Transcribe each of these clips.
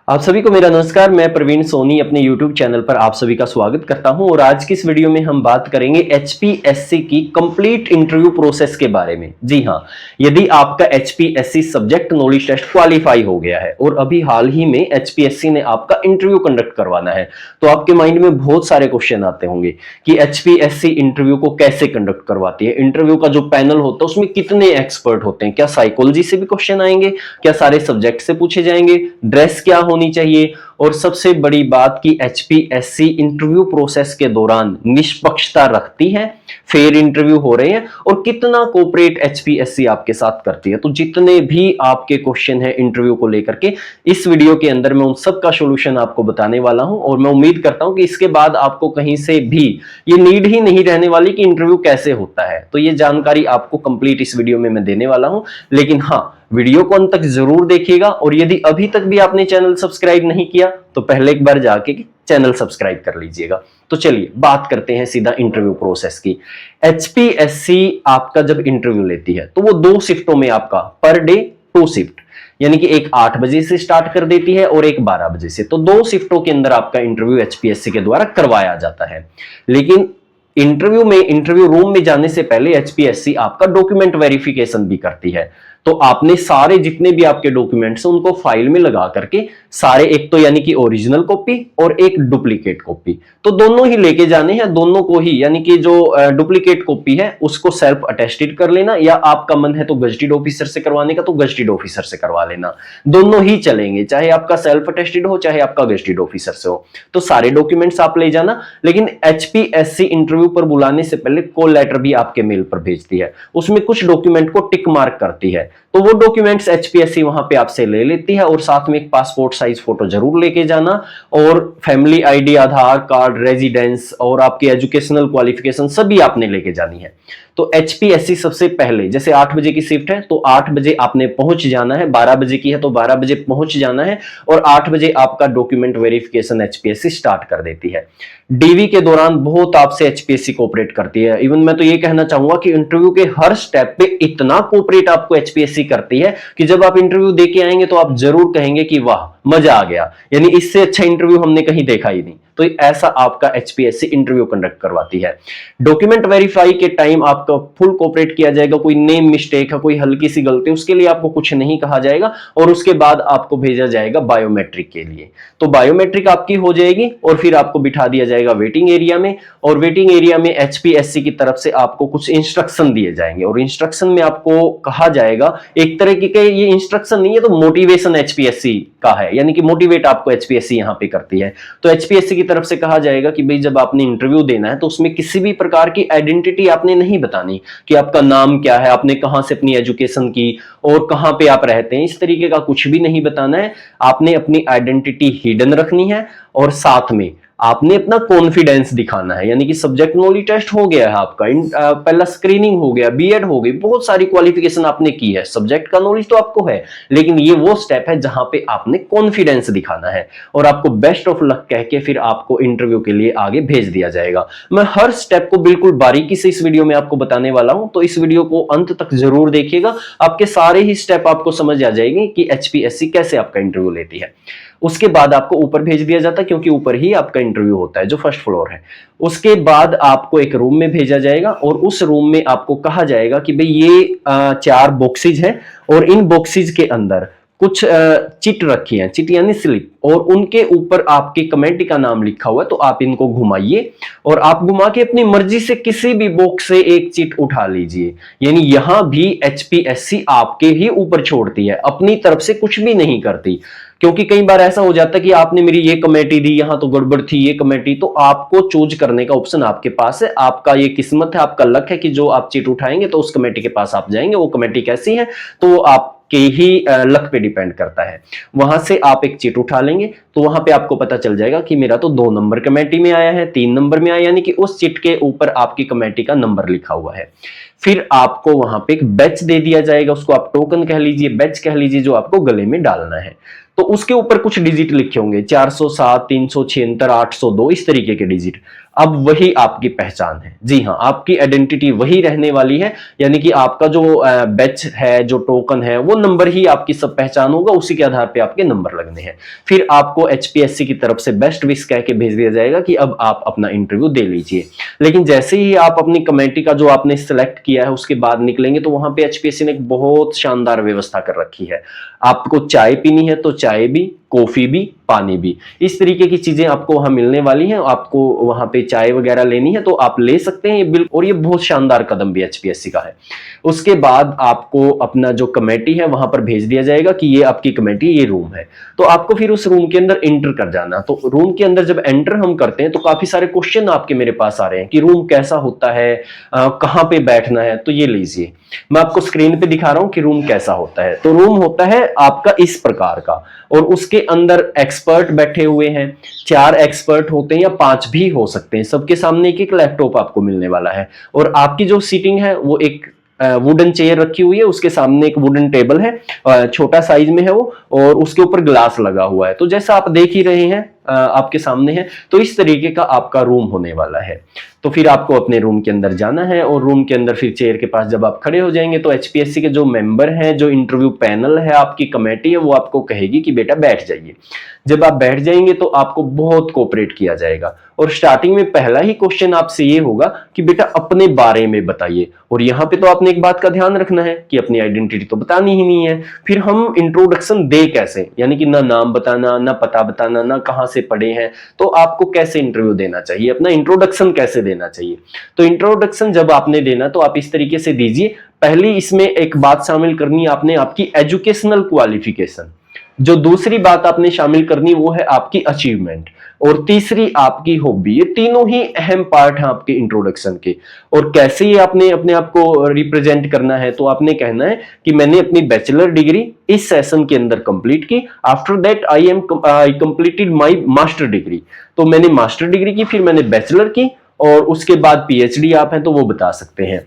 आप सभी को मेरा नमस्कार। मैं प्रवीण सोनी अपने YouTube चैनल पर आप सभी का स्वागत करता हूं और आज की इस वीडियो में हम बात करेंगे HPSC की कंप्लीट इंटरव्यू प्रोसेस के बारे में। जी हां, यदि आपका HPSC subject knowledge test qualify हो गया है और अभी हाल ही में HPSC ने आपका इंटरव्यू कंडक्ट करवाना है, तो आपके माइंड में बहुत सारे क्वेश्चन आते होंगे कि HPSC इंटरव्यू को कैसे कंडक्ट करवाती है, इंटरव्यू का जो पैनल होता है उसमें कितने एक्सपर्ट होते हैं, क्या साइकोलॉजी से भी क्वेश्चन आएंगे, क्या सारे सब्जेक्ट से पूछे जाएंगे, ड्रेस क्या होनी चाहिए, और सबसे बड़ी बात कि HPSC इंटरव्यू प्रोसेस के दौरान निष्पक्षता रखती है, फेयर इंटरव्यू हो रहे हैं और कितना कोऑपरेट HPSC आपके साथ करती है। तो जितने भी आपके क्वेश्चन है इंटरव्यू को लेकर के इस वीडियो के अंदर मैं उन सब का सॉल्यूशन आपको बताने वाला हूं और मैं उम्मीद करता हूं कि इसके बाद आपको कहीं से भी ये नीड ही नहीं रहने वाली कि इंटरव्यू कैसे होता है। तो ये जानकारी आपको कंप्लीट इस वीडियो में मैं देने वाला हूं, लेकिन हाँ, वीडियो को अंत तक जरूर देखिएगा और यदि अभी तक भी आपने चैनल सब्सक्राइब नहीं किया तो पहले एक बार जाके चैनल सब्सक्राइब कर लीजिएगा। तो चलिए बात करते हैं सीधा इंटरव्यू प्रोसेस की। HPSC आपका जब इंटरव्यू लेती है तो वो 2 शिफ्टों में आपका पर डे 2 शिफ्ट, यानी कि एक 8 बजे से स्टार्ट कर देती है और एक 12 बजे से। तो 2 शिफ्टों के अंदर आपका इंटरव्यू HPSC के द्वारा करवाया जाता है। लेकिन इंटरव्यू रूम में जाने से पहले HPSC आपका डॉक्यूमेंट वेरिफिकेशन भी करती है। तो आपने सारे जितने भी आपके डॉक्यूमेंट्स हैं उनको फाइल में लगा करके सारे, एक तो यानी कि ओरिजिनल कॉपी और एक डुप्लीकेट कॉपी, तो दोनों ही लेके जाने हैं। दोनों को ही, यानी कि जो डुप्लीकेट कॉपी है उसको सेल्फ अटेस्टेड कर लेना, या आपका मन है तो गजेटेड ऑफिसर से करवाने का तो गजेटेड ऑफिसर से करवा लेना। दोनों ही चलेंगे, चाहे आपका सेल्फ अटेस्टेड हो चाहे आपका गजेटेड ऑफिसर से हो। तो सारे डॉक्यूमेंट्स आप ले जाना। लेकिन HPSC इंटरव्यू पर बुलाने से पहले कॉल लेटर भी आपके मेल पर भेजती है, उसमें कुछ डॉक्यूमेंट को टिक मार्क करती है। तो वो डॉक्यूमेंट्स HPSC वहां पे आपसे ले लेती है और साथ में एक पासपोर्ट साइज फोटो जरूर लेके जाना और फैमिली आईडी, आधार कार्ड, रेजिडेंस और आपकी एजुकेशनल क्वालिफिकेशन सभी आपने लेके जानी है। तो HPSC सबसे पहले, जैसे 8 बजे की शिफ्ट है तो 8 बजे आपने पहुंच जाना है, 12 बजे की है तो 12 बजे पहुंच जाना है और 8 बजे आपका डॉक्यूमेंट वेरिफिकेशन HPSC स्टार्ट कर देती है। डीवी के दौरान बहुत आपसे HPSC कोऑपरेट करती है। इवन मैं तो ये कहना चाहूंगा कि इंटरव्यू के हर स्टेप पे इतना कोऑपरेट आपको HPSC करती है कि जब आप इंटरव्यू देके आएंगे तो आप जरूर कहेंगे कि वाह, मजा आ गया, यानी इससे अच्छा इंटरव्यू हमने कहीं देखा ही नहीं। तो ऐसा आपका HPSC इंटरव्यू कंडक्ट करवाती है। डॉक्यूमेंट वेरीफाई के टाइम आपका फुल कोऑपरेट किया जाएगा। कोई नेम मिस्टेक है, कोई हल्की सी गलती, उसके लिए आपको कुछ नहीं कहा जाएगा और उसके बाद आपको भेजा जाएगा बायोमेट्रिक के लिए। तो बायोमेट्रिक आपकी हो जाएगी और फिर आपको बिठा दिया जाएगा वेटिंग एरिया में, और वेटिंग एरिया में HPSC की तरफ से आपको कुछ इंस्ट्रक्शन दिए जाएंगे और इंस्ट्रक्शन में आपको कहा जाएगा, एक तरह के ये इंस्ट्रक्शन नहीं है तो मोटिवेशन HPSC का है, यानी कि मोटिवेट आपको HPSC यहां पे करती है। तो HPSC की तरफ से कहा जाएगा कि भाई जब आपने इंटरव्यू देना है तो उसमें किसी भी प्रकार की आइडेंटिटी आपने नहीं बतानी कि आपका नाम क्या है, आपने कहां से अपनी एजुकेशन की और कहां पे आप रहते हैं, इस तरीके का कुछ भी नहीं बताना है। आपने अपनी आइडेंटिटी हिडन रखनी है और साथ में आपने अपना कॉन्फिडेंस दिखाना है, यानी कि सब्जेक्ट नॉलेज टेस्ट हो गया है आपका, पहला स्क्रीनिंग हो गया, बीएड हो गई, बहुत सारी क्वालिफिकेशन आपने की है, सब्जेक्ट का नॉलेज तो आपको है, लेकिन ये वो स्टेप है जहां पे आपने कॉन्फिडेंस दिखाना है और आपको बेस्ट ऑफ लक कह के फिर आपको इंटरव्यू के लिए आगे भेज दिया जाएगा। मैं हर स्टेप को बिल्कुल बारीकी से इस वीडियो में आपको बताने वाला हूं, तो इस वीडियो को अंत तक जरूर देखिएगा। आपके सारे ही स्टेप आपको समझ आ जाएंगे कि HPSC कैसे आपका इंटरव्यू लेती है। उसके बाद आपको ऊपर भेज दिया जाता है, क्योंकि ऊपर ही आपका इंटरव्यू होता है जो फर्स्ट फ्लोर है। उसके बाद आपको एक रूम में भेजा जाएगा और उस रूम में आपको कहा जाएगा कि भाई ये 4 बॉक्सेज हैं और इन बॉक्सेज के अंदर कुछ चिट रखी है, चिट यानी स्लिप, और उनके ऊपर आपके कमेटी का नाम लिखा हुआ है। तो आप इनको घुमाइए और आप घुमा के अपनी मर्जी से किसी भी बॉक्स से एक चिट उठा लीजिए, यानी यहां भी HPSC आपके ही ऊपर छोड़ती है, अपनी तरफ से कुछ भी नहीं करती। क्योंकि कई बार ऐसा हो जाता है कि आपने मेरी ये कमेटी दी, यहां तो गड़बड़ थी ये कमेटी, तो आपको चूज करने का ऑप्शन आपके पास है। आपका ये किस्मत है, आपका लक है कि जो आप चिट उठाएंगे तो उस कमेटी के पास आप जाएंगे। वो कमेटी कैसी है तो वो आपके ही लक पे डिपेंड करता है। वहां से आप एक चिट उठा लेंगे तो वहां पे आपको पता चल जाएगा कि मेरा तो 2 नंबर कमेटी में आया है, 3 नंबर में आया, यानी कि उस चिट के ऊपर आपकी कमेटी का नंबर लिखा हुआ है। फिर आपको वहां पे एक बैच दे दिया जाएगा, उसको आप टोकन कह लीजिए, बैच कह लीजिए, जो आपको गले में डालना है। तो उसके ऊपर कुछ डिजिट लिखे होंगे, 407, 376, 802, इस तरीके के डिजिट। अब वही आपकी पहचान है। जी हाँ, आपकी आइडेंटिटी वही रहने वाली है, यानी कि आपका जो बैच है, जो टोकन है, वो नंबर ही आपकी सब पहचान होगा, उसी के आधार पे आपके नंबर लगने हैं। फिर आपको एचपीएससी की तरफ से बेस्ट विश कह के भेज दिया जाएगा कि अब आप अपना इंटरव्यू दे लीजिए। लेकिन जैसे ही आप अपनी कमेटी का जो आपने सिलेक्ट किया है उसके बाद निकलेंगे, तो वहां पे एचपीएससी ने एक बहुत शानदार व्यवस्था कर रखी है। आपको चाय पीनी है तो चाय भी, कॉफी भी, पानी भी, इस तरीके की चीजें आपको वहां मिलने वाली हैं। आपको वहां पे चाय वगैरह लेनी है तो आप ले सकते हैं, ये बिल, और ये बहुत शानदार कदम भी एचपीएससी का है। उसके बाद आपको अपना जो कमेटी है वहां पर भेज दिया जाएगा कि ये आपकी कमेटी, ये रूम है। तो आपको फिर उस रूम के अंदर एंटर कर जाना। तो रूम के अंदर जब एंटर हम करते हैं तो काफी सारे क्वेश्चन आपके मेरे पास आ रहे हैं कि रूम कैसा होता है, कहां पे बैठना है। तो ये लीजिए, मैं आपको स्क्रीन पे दिखा रहा हूं कि रूम कैसा होता है। तो रूम होता है आपका इस प्रकार का, और उसके अंदर एक्सपर्ट बैठे हुए हैं। 4 एक्सपर्ट होते हैं या 5 भी हो सकते हैं। सबके सामने एक एक लैपटॉप आपको मिलने वाला है, और आपकी जो सीटिंग है वो एक वुडन चेयर रखी हुई है, उसके सामने एक वुडन टेबल है, छोटा साइज में है वो, और उसके ऊपर ग्लास लगा हुआ है। तो जैसा आप देख ही रहे हैं, आपके सामने है, तो इस तरीके का आपका रूम होने वाला है। तो फिर आपको अपने रूम के अंदर जाना है, और रूम के अंदर फिर चेयर के पास जब आप खड़े हो जाएंगे तो एचपीएससी के जो मेंबर हैं, जो इंटरव्यू पैनल है, आपकी कमेटी है, वो आपको कहेगी कि बेटा बैठ जाइए। जब आप बैठ जाएंगे तो आपको बहुत कोऑपरेट किया जाएगा, और स्टार्टिंग में पहला ही क्वेश्चन आपसे ये होगा कि बेटा अपने बारे में बताइए। और यहाँ पे तो आपने एक बात का ध्यान रखना है कि अपनी आइडेंटिटी तो बतानी ही नहीं है। फिर हम इंट्रोडक्शन दे कैसे, यानी कि ना नाम बताना, ना पता बताना, ना कहां से पढ़े हैं, तो आपको कैसे इंटरव्यू देना चाहिए, अपना इंट्रोडक्शन कैसे देना चाहिए। तो इंट्रोडक्शन जब आपने देना तो आप इस तरीके से दीजिए। पहली इसमें एक बात शामिल करनी है आपने, आपकी एजुकेशनल क्वालिफिकेशन। जो दूसरी बात आपने शामिल करनी वो है आपकी अचीवमेंट, और तीसरी आपकी हॉबी। ये तीनों ही अहम पार्ट हैं आपके इंट्रोडक्शन के। और कैसे ये आपने अपने आप को रिप्रेजेंट करना है, तो आपने कहना है कि मैंने अपनी बैचलर डिग्री इस सेशन के अंदर कंप्लीट की। After that I completed my master degree. तो मैंने मास्टर डिग्री की, फिर मैंने बैचलर की, और उसके बाद पीएचडी आप हैं तो वो बता सकते हैं।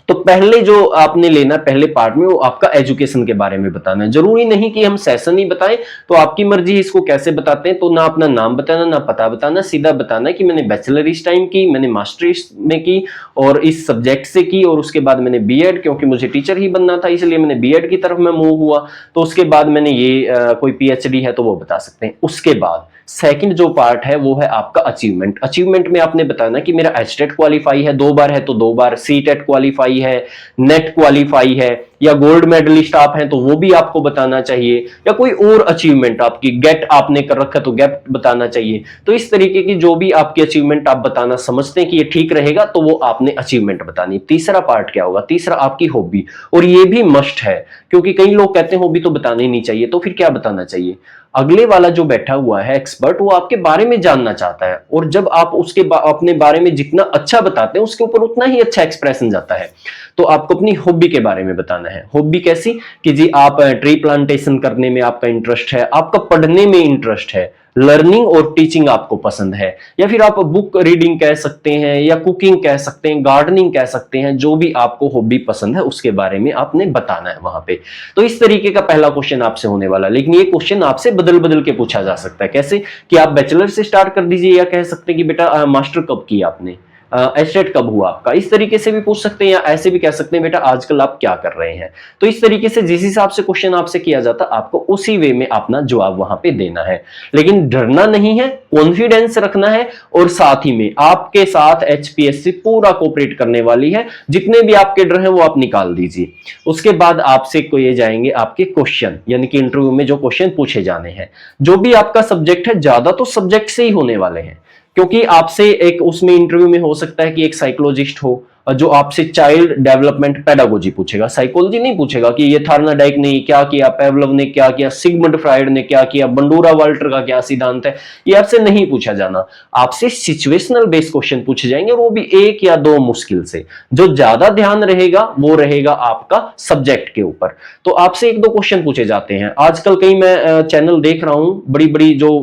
तो पहले जो आपने लेना पहले पार्ट में, वो आपका एजुकेशन के बारे में बताना है। जरूरी नहीं कि हम सेशन ही बताएं, तो आपकी मर्जी इसको कैसे बताते हैं। तो ना अपना नाम बताना, ना पता बताना, सीधा बताना है कि मैंने बैचलर इस टाइम की, मैंने मास्टर में की, और इस सब्जेक्ट से की, और उसके बाद मैंने बीएड, क्योंकि मुझे टीचर ही बनना था इसलिए मैंने बीएड की तरफ मैं मूव हुआ। तो उसके बाद मैंने ये कोई पीएचडी है तो वो बता सकते हैं। उसके बाद सेकंड जो पार्ट है वो है आपका अचीवमेंट। अचीवमेंट में आपने बताना कि मेरा एचटेट क्वालिफाई है 2 बार है तो 2 बार, सीटेट क्वालिफाई है, नेट क्वालिफाई है, या गोल्ड मेडलिस्ट आप हैं तो वो भी आपको बताना चाहिए, या कोई और अचीवमेंट आपकी, गेट आपने कर रखा तो गेट बताना चाहिए। तो इस तरीके की जो भी आपकी अचीवमेंट आप बताना समझते हैं कि ये ठीक रहेगा, तो वो आपने अचीवमेंट बतानी। तीसरा पार्ट क्या होगा, तीसरा आपकी हॉबी, और ये भी मस्ट है, क्योंकि कई लोग कहते हैं हॉबी तो बतानी ही नहीं चाहिए। तो फिर क्या बताना चाहिए, अगले वाला जो बैठा हुआ है एक्सपर्ट, वो आपके बारे में जानना चाहता है, और जब आप उसके अपने बारे में जितना अच्छा बताते हैं उसके ऊपर उतना ही अच्छा एक्सप्रेशन जाता है। तो आपको अपनी हॉबी के बारे में बताना है। हॉबी कैसी कि जी आप ट्री प्लांटेशन करने में आपका इंटरेस्ट है, आपका पढ़ने में इंटरेस्ट है, लर्निंग और टीचिंग आपको पसंद है, या फिर आप बुक रीडिंग कह सकते हैं, या कुकिंग कह सकते हैं, गार्डनिंग कह सकते हैं। जो भी आपको हॉबी पसंद है उसके बारे में आपने बताना है वहां पे। तो इस तरीके का पहला क्वेश्चन आपसे होने वाला, लेकिन ये क्वेश्चन आपसे बदल बदल के पूछा जा सकता है। कैसे कि आप बैचलर से स्टार्ट कर दीजिए, या कह सकते हैं कि बेटा मास्टर कब किया आपने, एस्टेट कब हुआ आपका, इस तरीके से भी पूछ सकते हैं, या ऐसे भी कह सकते हैं बेटा आजकल आप क्या कर रहे हैं। तो इस तरीके से जिस हिसाब से क्वेश्चन आपसे किया जाता आपको उसी वे में अपना जवाब वहां पे देना है। लेकिन डरना नहीं है, कॉन्फिडेंस रखना है, और साथ ही में आपके साथ एचपीएससी पूरा कोऑपरेट करने वाली है। जितने भी आपके डर हैं वो आप निकाल दीजिए। उसके बाद आपसे किए जाएंगे आपके क्वेश्चन, यानी कि इंटरव्यू में जो क्वेश्चन पूछे जाने हैं, जो भी आपका सब्जेक्ट है, ज्यादा तो सब्जेक्ट से ही होने वाले हैं, क्योंकि आपसे एक उसमें इंटरव्यू में हो सकता है कि एक साइकोलॉजिस्ट हो जो आपसे चाइल्ड डेवलपमेंट पेडागोजी पूछेगा, साइकोलॉजी नहीं पूछेगा कि ये थार्नाडाइक ने क्या किया, पेवलोव ने क्या किया, सिगमंड फ्राइड ने क्या किया, बंडूरा वाल्टर का क्या सिद्धांत है, ये आपसे नहीं पूछा जाना। आपसे सिचुएशनल बेस्ड क्वेश्चन पूछे जाएंगे, और वो भी 1 या 2 मुश्किल से। जो ज्यादा ध्यान रहेगा वो रहेगा आपका सब्जेक्ट के ऊपर। तो आपसे 1-2 क्वेश्चन पूछे जाते हैं। आजकल कई मैं चैनल देख रहा हूं, बड़ी बड़ी जो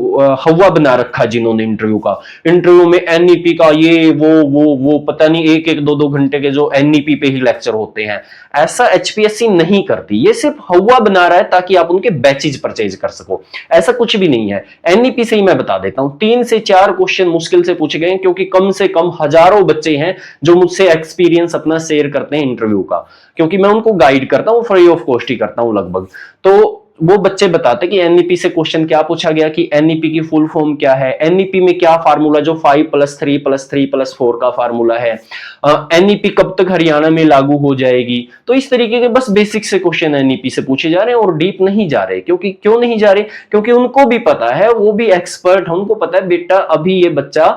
हवा बना रखा जिन्होंने इंटरव्यू का, इंटरव्यू में एनईपी का ये वो पता नहीं 1-1, 2-2 घंटे के जो एनईपी पे ही लेक्चर होते हैं, ऐसा एचपीएससी नहीं करती। ये सिर्फ हवा बना रहा है ताकि आप उनके बैचेज परचेज कर सको, ऐसा कुछ भी नहीं है। एनईपी से ही मैं बता देता हूं, 3 से 4 क्वेश्चन मुश्किल से पूछे गए हैं, क्योंकि कम से कम हजारों बच्चे हैं जो मुझसे एक्सपीरियंस अपना शेयर करते हैं इंटरव्यू का, क्योंकि मैं उनको गाइड करता हूं, फ्री ऑफ कॉस्ट ही करता हूं लगभग। तो वो बच्चे बताते कि एनईपी से क्वेश्चन क्या पूछा गया, कि एनईपी की फुल फॉर्म क्या है, एनईपी में क्या फार्मूला, जो 5+3+3+4 का फार्मूला है, एनईपी कब तक हरियाणा में लागू हो जाएगी। तो इस तरीके के बस बेसिक से क्वेश्चन एनईपी से पूछे जा रहे हैं और डीप नहीं जा रहे। क्योंकि क्यों नहीं जा रहे? क्योंकि उनको भी पता है, वो भी एक्सपर्ट है, उनको पता है बेटा अभी ये बच्चा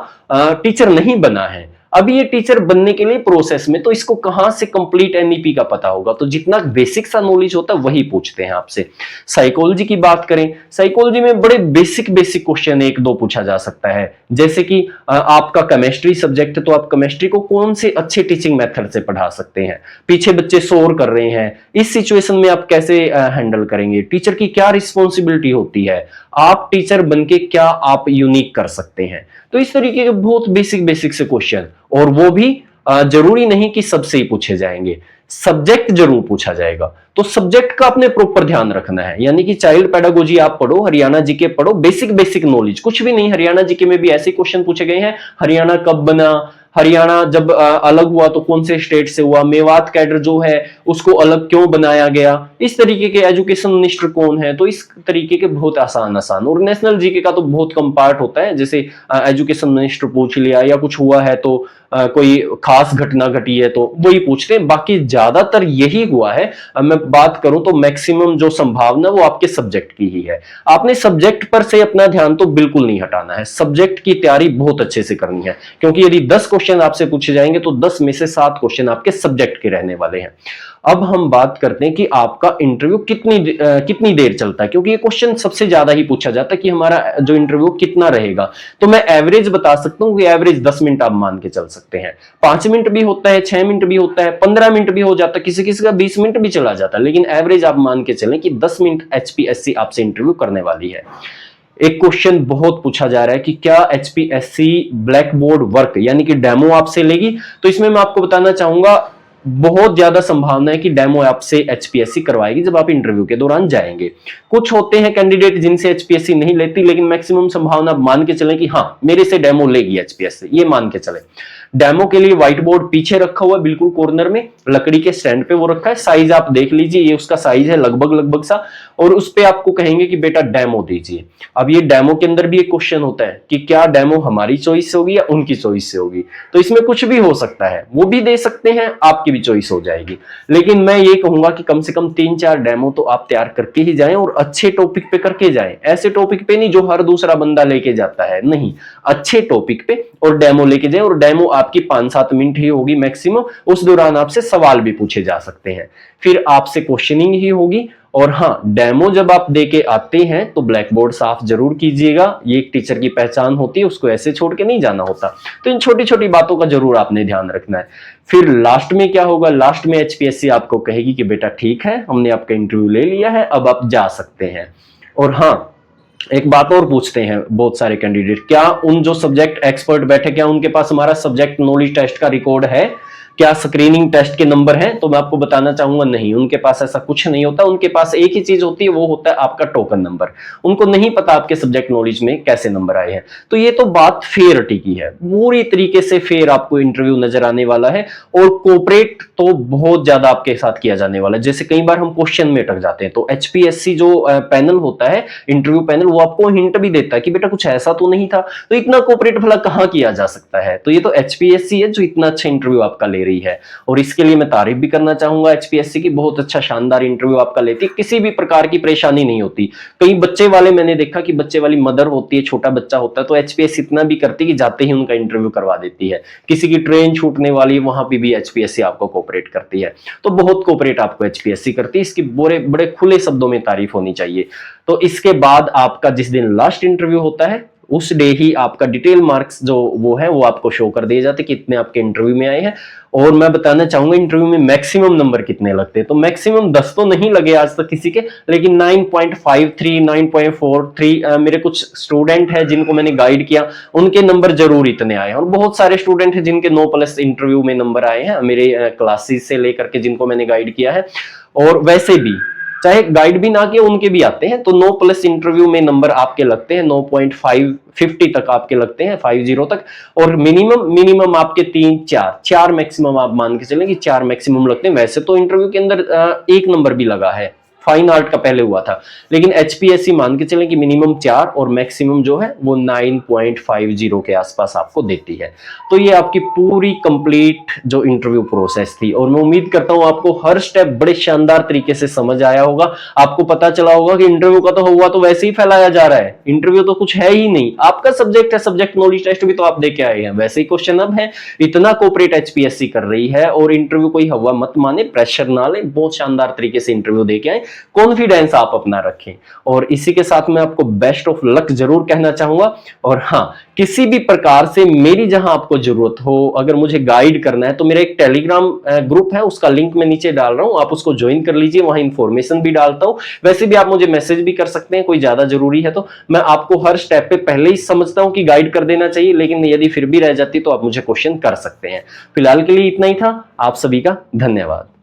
टीचर नहीं बना है, अभी ये टीचर बनने के लिए प्रोसेस में, तो इसको कहां से कंप्लीट एनईपी का पता होगा। तो जितना बेसिक सा नॉलेज होता है वही पूछते हैं आपसे। साइकोलॉजी की बात करें, साइकोलॉजी में बड़े बेसिक क्वेश्चन 1-2 पूछा जा सकता है। जैसे कि आपका केमिस्ट्री सब्जेक्ट है, तो आप केमिस्ट्री को कौन से अच्छे टीचिंग मेथड से पढ़ा सकते हैं, पीछे बच्चे शोर कर रहे हैं, इस सिचुएशन में आप कैसे हैंडल करेंगे, टीचर की क्या रिस्पॉन्सिबिलिटी होती है, आप टीचर बनके क्या आप यूनिक कर सकते हैं। तो इस तरीके के बहुत बेसिक से क्वेश्चन, और वो भी जरूरी नहीं कि सबसे ही पूछे जाएंगे, सब्जेक्ट जरूर पूछा जाएगा। तो सब्जेक्ट का अपने प्रॉपर ध्यान रखना है, यानी कि चाइल्ड पेडागोजी आप पढ़ो, हरियाणा जीके पढ़ो, बेसिक नॉलेज, कुछ भी नहीं। हरियाणा जीके में भी ऐसे क्वेश्चन पूछे गए हैं, हरियाणा कब बना, हरियाणा जब अलग हुआ तो कौन से स्टेट से हुआ, मेवात कैडर जो है उसको अलग क्यों बनाया गया, इस तरीके के एजुकेशन मिनिस्टर कौन है। तो इस तरीके के बहुत आसान, और नेशनल जीके का तो बहुत कम पार्ट होता है, जैसे एजुकेशन मिनिस्टर पूछ लिया, या कुछ हुआ है तो कोई खास घटना घटी है तो वही पूछते हैं। बाकी ज्यादातर यही हुआ है। मैं बात करूं तो मैक्सिमम जो संभावना वो आपके सब्जेक्ट की ही है। आपने सब्जेक्ट पर से अपना ध्यान तो बिल्कुल नहीं हटाना है, सब्जेक्ट की तैयारी बहुत अच्छे से करनी है, क्योंकि यदि 10 क्वेश्चन आपसे पूछे जाएंगे तो 10 में से 7 क्वेश्चन आपके सब्जेक्ट के रहने वाले हैं। अब हम बात करते हैं कि आपका इंटरव्यू कितनी देर चलता है, क्योंकि ये क्वेश्चन सबसे ज्यादा ही पूछा जाता है कि हमारा जो इंटरव्यू कितना रहेगा। तो मैं एवरेज बता सकता हूं कि एवरेज 10 मिनट आप मान के चल सकते हैं। 5 मिनट भी होता है, 6 मिनट भी होता है, 15 मिनट भी हो जाता है, किसी किसी का 20 मिनट भी चला जाता है, लेकिन एवरेज आप मान के चलें कि 10 मिनट एचपीएससी आपसे इंटरव्यू करने वाली है। एक क्वेश्चन बहुत पूछा जा रहा है कि क्या एचपीएससी ब्लैक बोर्ड वर्क यानी कि डेमो आपसे लेगी। तो इसमें मैं आपको बताना चाहूंगा बहुत ज्यादा संभावना है कि डेमो आपसे एचपीएससी करवाएगी जब आप इंटरव्यू के दौरान जाएंगे। कुछ होते हैं कैंडिडेट जिनसे एचपीएससी नहीं लेती, लेकिन मैक्सिमम संभावना मान के चलें कि हाँ मेरे से डेमो लेगी एचपीएससी, ये मान के चले। डेमो के लिए व्हाइट बोर्ड पीछे रखा हुआ है, बिल्कुल कॉर्नर में लकड़ी के स्टैंड पे वो रखा है। साइज आप देख लीजिए, ये उसका साइज है लगभग सा, और उस पे आपको कहेंगे कि बेटा डेमो दीजिए। अब ये डेमो के अंदर भी एक क्वेश्चन होता है कि क्या डेमो हमारी चॉइस से होगी या उनकी चॉइस से होगी। तो इसमें कुछ भी हो सकता है, वो भी दे सकते हैं, आपकी भी चॉइस हो जाएगी। लेकिन मैं ये कहूंगा कि कम से कम 3-4 डेमो तो आप तैयार करके ही जाएं, और अच्छे टॉपिक पे करके जाएं। ऐसे टॉपिक पे नहीं जो हर दूसरा बंदा लेके जाता है, नहीं, अच्छे टॉपिक पे और डेमो लेके जाएं। और डेमो आपकी 5-7 मिनट ही होगी मैक्सिमम, उस दौरान आपसे सवाल भी पूछे जा सकते हैं, फिर आपसे क्वेश्चनिंग ही होगी। और हाँ, डेमो जब आप देके आते हैं तो ब्लैक बोर्ड साफ जरूर कीजिएगा, ये एक टीचर की पहचान होती है, उसको ऐसे छोड़ के नहीं जाना होता। तो इन छोटी छोटी बातों का जरूर आपने ध्यान रखना है। फिर लास्ट में क्या होगा, लास्ट में एचपीएससी आपको कहेगी कि बेटा ठीक है, हमने आपका इंटरव्यू ले लिया है, अब आप जा सकते हैं। और हाँ, एक बात और पूछते हैं बहुत सारे कैंडिडेट, क्या उन जो सब्जेक्ट एक्सपर्ट बैठे, क्या उनके पास हमारा सब्जेक्ट नॉलेज टेस्ट का रिकॉर्ड है, क्या स्क्रीनिंग टेस्ट के नंबर हैं? तो मैं आपको बताना चाहूंगा नहीं, उनके पास ऐसा कुछ नहीं होता। उनके पास एक ही चीज होती है, वो होता है आपका टोकन नंबर। उनको नहीं पता आपके सब्जेक्ट नॉलेज में कैसे नंबर आए हैं। तो ये तो बात फेयरिटी की है, पूरी तरीके से फेयर आपको इंटरव्यू नजर आने वाला है, और कोऑपरेट तो बहुत ज्यादा आपके साथ किया जाने वाला है। जैसे कई बार हम क्वेश्चन में अटक जाते हैं, तो एचपीएससी जो पैनल होता है, इंटरव्यू पैनल, वो आपको हिंट भी देता है कि बेटा कुछ ऐसा तो नहीं था। तो इतना कोऑपरेट भला कहां किया जा सकता है। तो ये तो एचपीएससी है जो इतना अच्छा इंटरव्यू आपका ले रही है, और इसके लिए मैं तारीफ भी करना चाहूंगा एचपीएससी की। बहुत अच्छा शानदार इंटरव्यू आपका लेती है, किसी भी प्रकार की परेशानी नहीं होती। कई बच्चे वाले मैंने देखा कि बच्चे वाली मदर होती है, छोटा बच्चा होता है, तो एचपीएससी इतना भी करती है कि जाते ही उनका इंटरव्यू करवा देती है। किसी की ट्रेन छूटने वाली, वहां पे भी एचपीएससी आपको कोऑपरेट करती है। तो बहुत कोऑपरेट आपको एचपीएससी करती है, इसकी बड़े खुले शब्दों में तारीफ होनी चाहिए। तो इसके बाद आपका जिस दिन लास्ट इंटरव्यू होता है उस डे ही आपका डिटेल मार्क्स जो वो है वो आपको शो कर दिए जाते कि इतने आपके इंटरव्यू में आए हैं। और मैं बताना चाहूंगा इंटरव्यू में मैक्सिमम नंबर कितने लगते हैं। तो मैक्सिमम 10 तो नहीं लगे आज तक किसी के, लेकिन 9.53 9.43 मेरे कुछ स्टूडेंट है जिनको मैंने गाइड किया, उनके नंबर जरूर इतने आए हैं। और बहुत सारे स्टूडेंट हैं जिनके 9+ इंटरव्यू में नंबर आए हैं मेरे क्लासेस से लेकर के, जिनको मैंने गाइड किया है। और वैसे भी चाहे गाइड भी ना किए उनके भी आते हैं। तो 9+ इंटरव्यू में नंबर आपके लगते हैं, 9.550 तक आपके लगते हैं, 50 तक। और मिनिमम आपके 3 4 मैक्सिमम आप मान के चलें कि 4 मैक्सिमम लगते हैं। वैसे तो इंटरव्यू के अंदर 1 नंबर भी लगा है, फाइन आर्ट का पहले हुआ था, लेकिन एचपीएससी मान के चलें कि मिनिमम 4 और मैक्सिमम जो है वो 9.50 के आसपास आपको देती है। तो ये आपकी पूरी कंप्लीट जो इंटरव्यू प्रोसेस थी, और मैं उम्मीद करता हूं आपको हर स्टेप बड़े शानदार तरीके से समझ आया होगा। आपको पता चला होगा कि इंटरव्यू का तो हुआ तो वैसे ही फैलाया जा रहा है, इंटरव्यू तो कुछ है ही नहीं। आपका सब्जेक्ट है, सब्जेक्ट नॉलेज टेस्ट भी तो आप दे के आए हैं, वैसे ही क्वेश्चन अब है। इतना कोऑपरेट एचपीएससी कर रही है, और इंटरव्यू कोई हवा मत माने, प्रेशर ना ले, बहुत शानदार तरीके से इंटरव्यू दे के आए, कॉन्फिडेंस आप अपना रखें। और इसी के साथ मैं आपको बेस्ट ऑफ लक जरूर कहना चाहूंगा। और हाँ, किसी भी प्रकार से मेरी जहां आपको जरूरत हो, अगर मुझे गाइड करना है, तो मेरा एक टेलीग्राम ग्रुप है, उसका लिंक मैं नीचे डाल रहा हूं, आप उसको ज्वाइन कर लीजिए, वहां इंफॉर्मेशन भी डालता हूं। वैसे भी आप मुझे मैसेज भी कर सकते हैं, कोई ज्यादा जरूरी है तो। मैं आपको हर स्टेप पे पहले ही समझता हूं कि गाइड कर देना चाहिए, लेकिन यदि फिर भी रह जाती तो आप मुझे क्वेश्चन कर सकते हैं। फिलहाल के लिए इतना ही था। आप सभी का धन्यवाद।